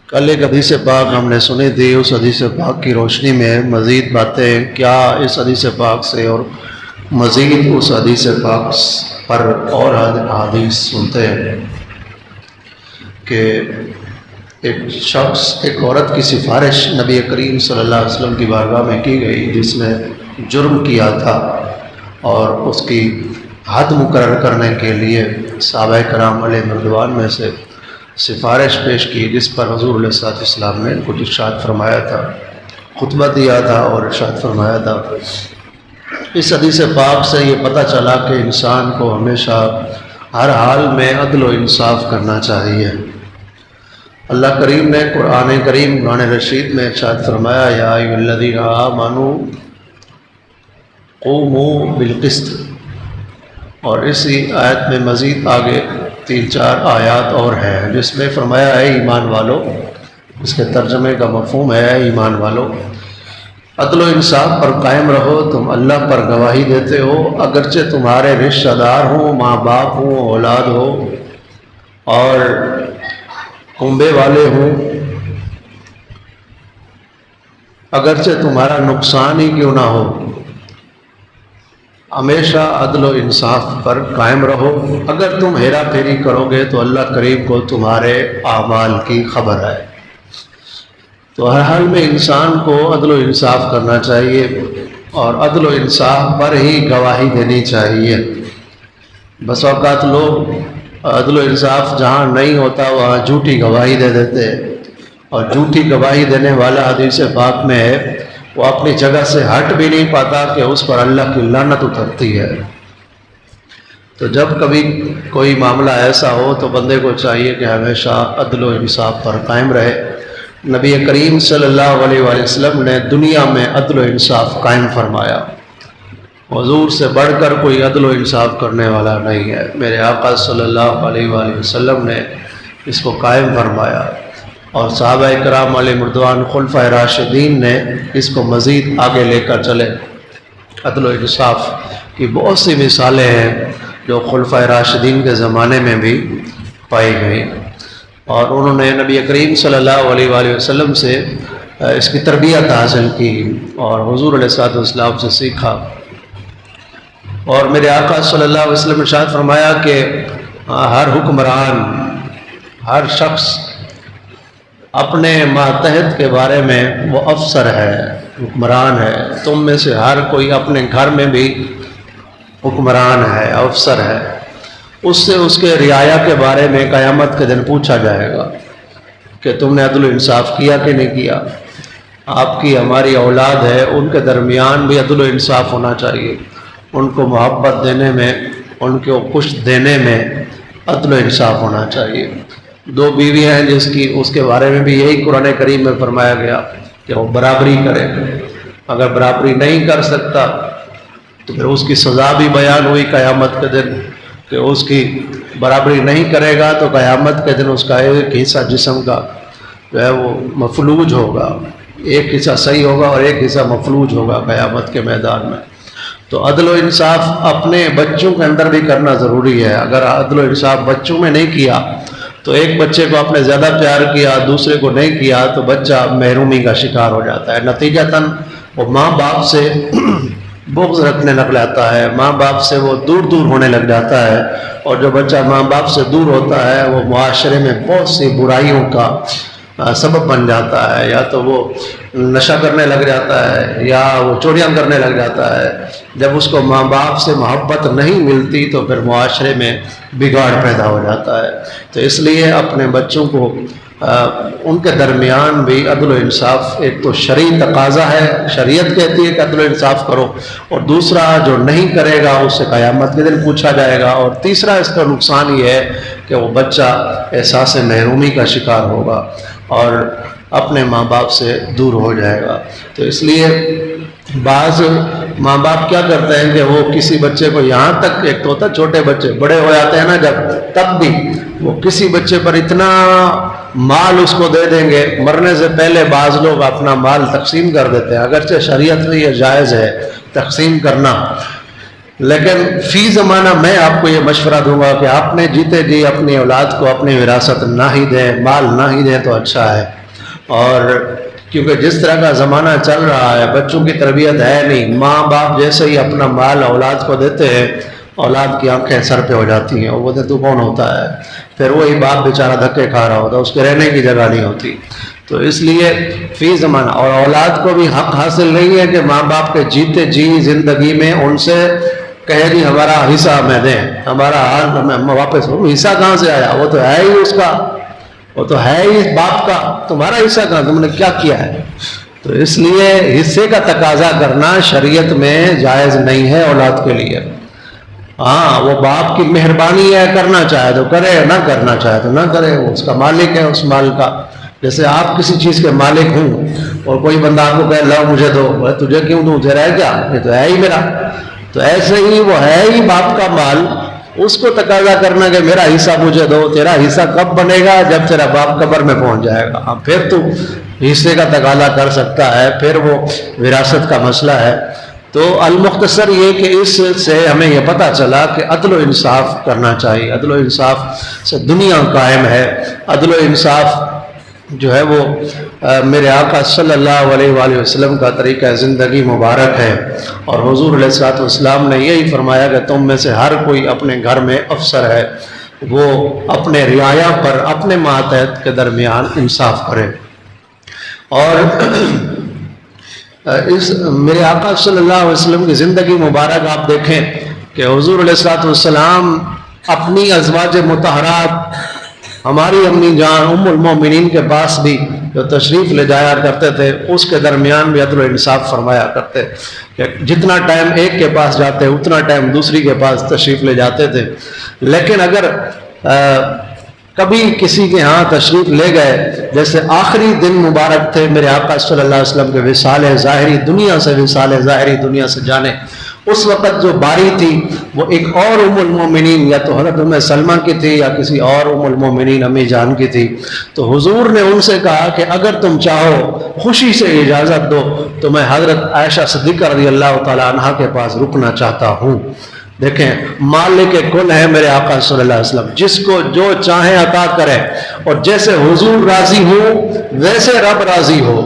کل ایک حدیث پاک ہم نے سنی تھی، اس حدیث پاک کی روشنی میں مزید باتیں کیا اس حدیث پاک سے اور مزید اس حدیث پاک پر اور حدیث سنتے ہیں کہ ایک شخص، ایک عورت کی سفارش نبی کریم صلی اللہ علیہ وسلم کی بارگاہ میں کی گئی جس نے جرم کیا تھا، اور اس کی حد مقرر کرنے کے لیے صحابہ کرام علیہ رضوان میں سے سفارش پیش کی، جس پر حضور علیہ الصلوۃ والسلام نے کچھ ارشاد فرمایا تھا، خطبہ دیا تھا اور ارشاد فرمایا تھا۔ اس حدیث پاک سے یہ پتہ چلا کہ انسان کو ہمیشہ ہر حال میں عدل و انصاف کرنا چاہیے۔ اللہ کریم نے قرآن کریم قرآن رشید میں ارشاد فرمایا، یا ایھا الذین آمنوا قوموا بالقسط، اور اسی آیت میں مزید آگے 3-4 آیات اور ہیں جس میں فرمایا اے ایمان والو، اس کے ترجمے کا مفہوم ہے اے ایمان والو، عدل و انصاف پر قائم رہو، تم اللہ پر گواہی دیتے ہو، اگرچہ تمہارے رشتہ دار ہوں، ماں باپ ہوں، اولاد ہو اور کنبے والے ہوں، اگرچہ تمہارا نقصان ہی کیوں نہ ہو، ہمیشہ عدل و انصاف پر قائم رہو۔ اگر تم ہیرا پھیری کرو گے تو اللہ کریم کو تمہارے اعمال کی خبر ہے۔ تو ہر حال میں انسان کو عدل و انصاف کرنا چاہیے، اور عدل و انصاف پر ہی گواہی دینی چاہیے۔ بس اوقات لوگ عدل و انصاف جہاں نہیں ہوتا وہاں جھوٹی گواہی دے دیتے ہیں، اور جھوٹی گواہی دینے والا حدیث پاک میں ہے وہ اپنی جگہ سے ہٹ بھی نہیں پاتا کہ اس پر اللہ کی لعنت اترتی ہے۔ تو جب کبھی کوئی معاملہ ایسا ہو تو بندے کو چاہیے کہ ہمیشہ عدل و انصاف پر قائم رہے۔ نبی کریم صلی اللہ علیہ وآلہ وسلم نے دنیا میں عدل و انصاف قائم فرمایا، حضور سے بڑھ کر کوئی عدل و انصاف کرنے والا نہیں ہے۔ میرے آقا صلی اللہ علیہ وآلہ وسلم نے اس کو قائم فرمایا، اور صحابہ کرام علیہ رضوان خلفائے راشدین نے اس کو مزید آگے لے کر چلے۔ عدل و انصاف کی بہت سی مثالیں ہیں جو خلفائے راشدین کے زمانے میں بھی پائی گئی، اور انہوں نے نبی کریم صلی اللہ علیہ وآلہ وسلم سے اس کی تربیت حاصل کی اور حضور علیہ الصلوۃ والسلام سے سیکھا۔ اور میرے آقا صلی اللہ علیہ وسلم نے ارشاد فرمایا کہ ہر حکمران، ہر شخص اپنے ماتحت کے بارے میں وہ افسر ہے، حکمران ہے۔ تم میں سے ہر کوئی اپنے گھر میں بھی حکمران ہے، افسر ہے۔ اس سے اس کے رعایا کے بارے میں قیامت کے دن پوچھا جائے گا کہ تم نے عدل و انصاف کیا کہ نہیں کیا۔ آپ کی ہماری اولاد ہے، ان کے درمیان بھی عدل و انصاف ہونا چاہیے، ان کو محبت دینے میں، ان کو خوش دینے میں عدل و انصاف ہونا چاہیے۔ 2 بیوی ہیں جس کی، اس کے بارے میں بھی یہی قرآن کریم میں فرمایا گیا کہ وہ برابری کرے۔ اگر برابری نہیں کر سکتا تو پھر اس کی سزا بھی بیان ہوئی قیامت کے دن کہ اس کی برابری نہیں کرے گا تو قیامت کے دن اس کا ایک حصہ جسم کا جو ہے وہ مفلوج ہوگا، ایک حصہ صحیح ہوگا اور ایک حصہ مفلوج ہوگا قیامت کے میدان میں۔ تو عدل و انصاف اپنے بچوں کے اندر بھی کرنا ضروری ہے۔ اگر عدل و انصاف بچوں میں نہیں کیا تو ایک بچے کو آپ نے زیادہ پیار کیا، دوسرے کو نہیں کیا، تو بچہ محرومی کا شکار ہو جاتا ہے۔ نتیجتاً وہ ماں باپ سے بغض رکھنے لگ جاتا ہے، ماں باپ سے وہ دور دور ہونے لگ جاتا ہے، اور جو بچہ ماں باپ سے دور ہوتا ہے وہ معاشرے میں بہت سی برائیوں کا سبب بن جاتا ہے۔ یا تو وہ نشہ کرنے لگ جاتا ہے، یا وہ چوریاں کرنے لگ جاتا ہے۔ جب اس کو ماں باپ سے محبت نہیں ملتی تو پھر معاشرے میں بگاڑ پیدا ہو جاتا ہے۔ تو اس لیے اپنے بچوں کو ان کے درمیان بھی عدل و انصاف، ایک تو شرعی تقاضا ہے، شریعت کہتی ہے کہ عدل و انصاف کرو، اور دوسرا جو نہیں کرے گا اس سے قیامت کے دن پوچھا جائے گا، اور تیسرا اس کا نقصان یہ ہے کہ وہ بچہ احساس محرومی کا شکار ہوگا اور اپنے ماں باپ سے دور ہو جائے گا۔ تو اس لیے بعض ماں باپ کیا کرتے ہیں کہ وہ کسی بچے کو، یہاں تک ایک تو ہوتا ہے چھوٹے بچے بڑے ہو جاتے ہیں نا جب، تب بھی وہ کسی بچے پر اتنا مال اس کو دے دیں گے، مرنے سے پہلے بعض لوگ اپنا مال تقسیم کر دیتے ہیں، اگرچہ شریعت میں یہ جائز ہے تقسیم کرنا، لیکن فی زمانہ میں آپ کو یہ مشورہ دوں گا کہ آپ نے جیتے جی اپنی اولاد کو اپنی وراثت نہ ہی دیں، مال نہ ہی دیں تو اچھا ہے۔ اور کیونکہ جس طرح کا زمانہ چل رہا ہے، بچوں کی تربیت ہے نہیں، ماں باپ جیسے ہی اپنا مال اولاد کو دیتے ہیں، اولاد کی آنکھیں سر پہ ہو جاتی ہیں، وہ بولتے تو کون ہوتا ہے، پھر وہی باپ بیچارہ دھکے کھا رہا ہوتا ہے، اس کے رہنے کی جگہ نہیں ہوتی۔ تو اس لیے فی زمانہ، اور اولاد کو بھی حق حاصل نہیں ہے کہ ماں باپ کے جیتے جی زندگی میں ان سے کہے جی ہمارا حصہ ہمیں دیں، ہمارا واپس، حصہ کہاں سے آیا، وہ تو ہے ہی اس کا، وہ تو ہے ہی باپ کا، تمہارا حصہ کہاں، تم نے کیا کیا ہے؟ تو اس لیے حصے کا تقاضا کرنا شریعت میں جائز نہیں ہے اولاد کے لیے۔ ہاں وہ باپ کی مہربانی ہے، کرنا چاہے تو کرے، نہ کرنا چاہے تو نہ کرے، وہ اس کا مالک ہے اس مال کا۔ جیسے آپ کسی چیز کے مالک ہوں اور کوئی بندہ آپ کو کہے لاؤ مجھے دو، تجھے کیوں دوں، تیرا ہے کیا، یہ تو ہے ہی میرا۔ تو ایسے ہی وہ ہے ہی باپ کا مال، اس کو تقاضا کرنا کہ میرا حصہ مجھے دو، تیرا حصہ کب بنے گا، جب تیرا باپ قبر میں پہنچ جائے گا، ہاں پھر تو حصے کا تقاضا کر سکتا ہے، پھر وہ وراثت کا مسئلہ ہے۔ تو المختصر یہ کہ اس سے ہمیں یہ پتہ چلا کہ عدل و انصاف کرنا چاہیے، عدل و انصاف سے دنیا قائم ہے۔ عدل و انصاف جو ہے وہ میرے آقا صلی اللہ علیہ وآلہ وسلم کا طریقہ زندگی مبارک ہے، اور حضور علیہ الصلوۃ والسلام نے یہی فرمایا کہ تم میں سے ہر کوئی اپنے گھر میں افسر ہے، وہ اپنے رعایا پر اپنے ماتحت کے درمیان انصاف کرے۔ اور اس میرے آقا صلی اللہ علیہ وسلم کی زندگی مبارک آپ دیکھیں کہ حضور علیہ الصلوۃ والسلام اپنی ازواج مطہرات، ہماری امی جان ام المومنین کے پاس بھی جو تشریف لے جایا کرتے تھے، اس کے درمیان بھی عدل و انصاف فرمایا کرتے کہ جتنا ٹائم ایک کے پاس جاتے اتنا ٹائم دوسری کے پاس تشریف لے جاتے تھے۔ لیکن اگر کبھی کسی کے ہاں تشریف لے گئے، جیسے آخری دن مبارک تھے میرے آقا صلی اللہ علیہ وسلم کے وصال ظاہری دنیا سے، وصال ظاہری دنیا سے جانے، اس وقت جو باری تھی وہ ایک اور ام المومنین، یا تو حضرت ام سلمہ کی تھی یا کسی اور ام المومنین امی جان کی تھی۔ تو حضور نے ان سے کہا کہ اگر تم چاہو خوشی سے اجازت دو تو میں حضرت عائشہ صدیقہ رضی اللہ تعالی عنہا کے پاس رکنا چاہتا ہوں۔ دیکھیں مالک کل ہے میرے آقا صلی اللہ علیہ وسلم، جس کو جو چاہیں عطا کرے، اور جیسے حضور راضی ہو ویسے رب راضی ہو،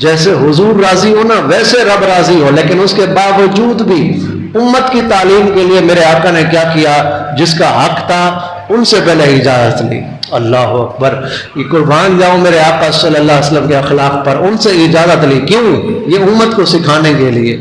جیسے حضور راضی ہو نا ویسے رب راضی ہو۔ لیکن اس کے باوجود بھی امت کی تعلیم کے لیے میرے آقا نے کیا کیا، جس کا حق تھا ان سے پہلے اجازت لی۔ اللہ اکبر، یہ قربان جاؤں میرے آقا صلی اللہ علیہ وسلم کے اخلاق پر، ان سے اجازت لی، کیوں؟ یہ امت کو سکھانے کے لیے۔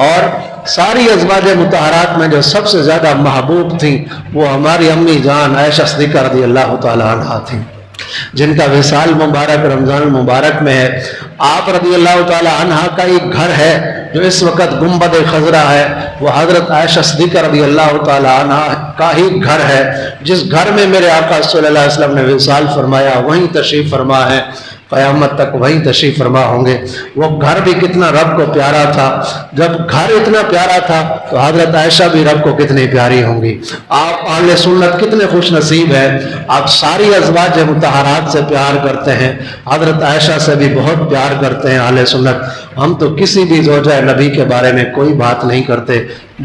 اور ساری ازواج مطہرات میں جو سب سے زیادہ محبوب تھیں وہ ہماری امی جان عائشہ صدیقہ رضی اللہ تعالی عنہا تھیں، جن کا وصال مبارک رمضان المبارک میں ہے۔ آپ رضی اللہ تعالی عنہا کا ایک گھر ہے جو اس وقت گنبد خضرا ہے، وہ حضرت عائشہ صدیقہ رضی اللہ تعالی عنہا کا ہی گھر ہے، جس گھر میں میرے آقا صلی اللہ علیہ وسلم نے وصال فرمایا، وہیں تشریف فرما ہے، قیامت تک وہیں تشریف فرما ہوں گے۔ وہ گھر بھی کتنا رب کو پیارا تھا، جب گھر اتنا پیارا تھا تو حضرت عائشہ بھی رب کو کتنی پیاری ہوں گی۔ آپ اہل سنت کتنے خوش نصیب ہیں، آپ ساری ازواج مطہرات سے پیار کرتے ہیں، حضرت عائشہ سے بھی بہت پیار کرتے ہیں اہل سنت۔ ہم تو کسی بھی زوجہ نبی کے بارے میں کوئی بات نہیں کرتے،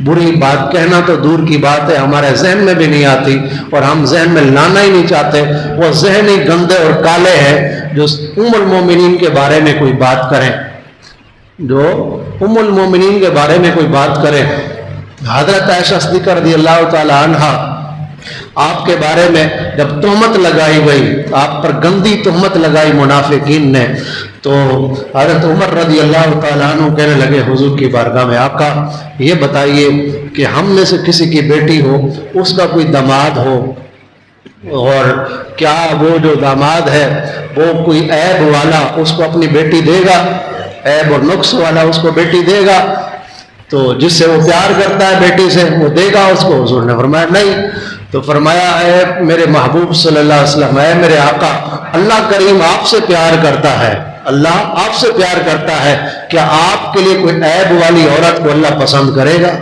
بری بات کہنا تو دور کی بات ہے، ہمارے ذہن میں بھی نہیں آتی، اور ہم ذہن میں لانا ہی نہیں چاہتے۔ وہ ذہن ہی گندے اور کالے ہیں جو ام المومنین کے بارے میں کوئی بات کریں، جو ام المومنین کے بارے میں کوئی بات کریں۔ حضرت عائشہ صدیقہ رضی اللہ تعالی عنہا آپ کے بارے میں جب تہمت لگائی گئی، آپ پر گندی تہمت لگائی منافقین نے، تو حضرت عمر رضی اللہ تعالیٰ عنہ کہنے لگے حضور کی بارگاہ میں، آقا یہ بتائیے کہ ہم میں سے کسی کی بیٹی ہو، اس کا کوئی داماد ہو، اور کیا وہ جو داماد ہے وہ کوئی عیب والا اس کو اپنی بیٹی دے گا، عیب اور نقص والا اس کو بیٹی دے گا؟ تو جس سے وہ پیار کرتا ہے بیٹی سے وہ دے گا اس کو؟ حضور نے فرمایا نہیں۔ تو فرمایا اے میرے محبوب صلی اللہ علیہ وسلم، اے میرے آقا، اللہ کریم آپ سے پیار کرتا ہے، اللہ آپ سے پیار کرتا ہے، کیا آپ کے لیے کوئی عیب والی عورت کو اللہ پسند کرے گا؟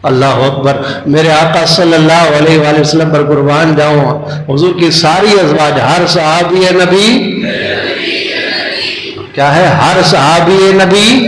اللہ اکبر، میرے آقا صلی اللہ علیہ وآلہ وسلم پر قربان جاؤں، حضور کی ساری ازواج، ہر صحابی نبی کیا ہے؟ ہر صحابی نبی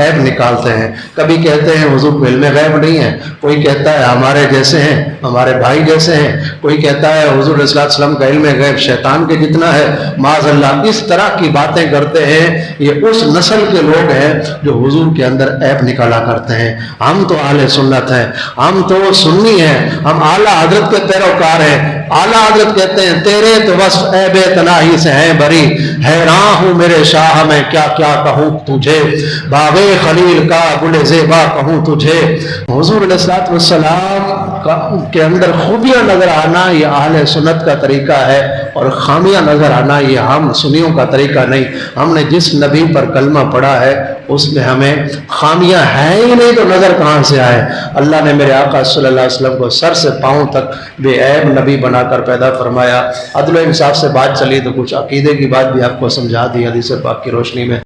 عیب نکالتے ہیں. کبھی کہتے ہیں حضور کو علم غیب نہیں ہے، کوئی کہتا ہے ہمارے جیسے ہیں، ہمارے بھائی جیسے ہیں، کوئی کہتا ہے حضور علیہ السلام کا علم غیب شیطان کے جتنا ہے، معاذ اللہ. اس طرح کی باتیں کرتے ہیں. یہ اس نسل کے لوگ ہیں جو حضور کے اندر عیب نکالا کرتے ہیں. ہم تو اہل سنت ہیں، ہم تو سنی ہیں، ہم اعلیٰ حضرت کے پیروکار ہیں. اعلیٰ حضرت کہتے ہیں تیرے تو وصف عیب تناہی سے ہیں بری، حیران ہوں میرے شاہ میں کیا کیا کہوں تجھے، باغ خلیل کا گل زیبا کہوں تجھے. حضور علیہ السلام کے اندر خوبیاں نظر آنا یہ اہل سنت کا طریقہ ہے، اور خامیاں نظر آنا یہ ہم سنیوں کا طریقہ نہیں. ہم نے جس نبی پر کلمہ پڑھا ہے اس میں ہمیں خامیاں ہیں ہی نہیں تو نظر کہاں سے آئے. اللہ نے میرے آقا صلی اللہ علیہ وسلم کو سر سے پاؤں تک بے عیب نبی بنا کر پیدا فرمایا. عدل و انصاف سے بات چلی تو کچھ عقیدے کی بات بھی آپ کو سمجھا دی حدیث پاک کی روشنی میں.